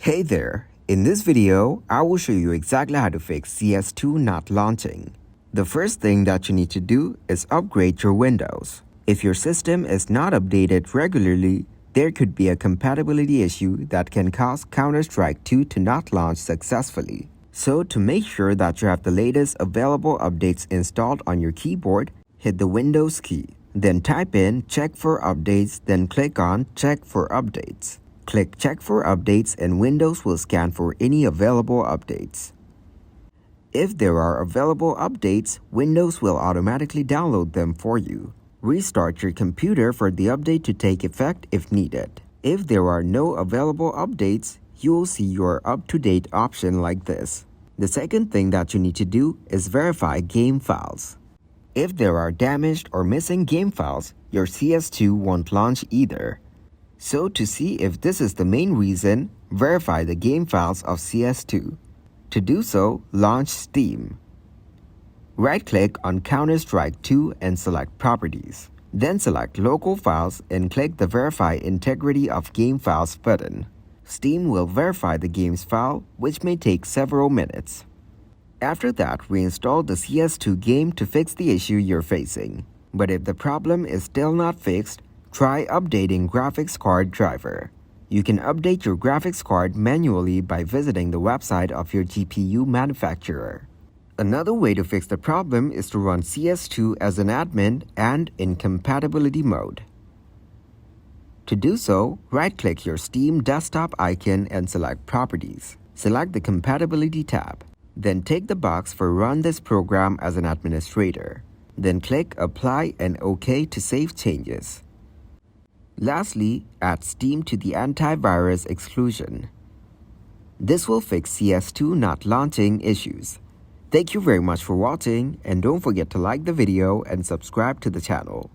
Hey there! In this video, I will show you exactly how to fix CS2 not launching. The first thing that you need to do is upgrade your Windows. If your system is not updated regularly, there could be a compatibility issue that can cause Counter-Strike 2 to not launch successfully. So to make sure that you have the latest available updates installed on your keyboard, hit the Windows key. Then type in check for updates, then click on check for updates. Click check for updates and Windows will scan for any available updates. If there are available updates, Windows will automatically download them for you. Restart your computer for the update to take effect if needed. If there are no available updates, you will see your up-to-date option like this. The second thing that you need to do is verify game files. If there are damaged or missing game files, your CS2 won't launch either. So to see if this is the main reason, verify the game files of CS2. To do so, launch Steam. Right-click on Counter-Strike 2 and select Properties. Then select Local Files and click the Verify Integrity of Game Files button. Steam will verify the game's file, which may take several minutes. After that, reinstall the CS2 game to fix the issue you're facing. But if the problem is still not fixed, try updating graphics card driver. You can update your graphics card manually by visiting the website of your GPU manufacturer. Another way to fix the problem is to run CS2 as an admin and in compatibility mode. To do so, right-click your Steam desktop icon and select Properties. Select the Compatibility tab. Then take the box for Run this program as an administrator. Then click Apply and OK to save changes. Lastly, add Steam to the antivirus exclusion. This will fix CS2 not launching issues. Thank you very much for watching, and don't forget to like the video and subscribe to the channel.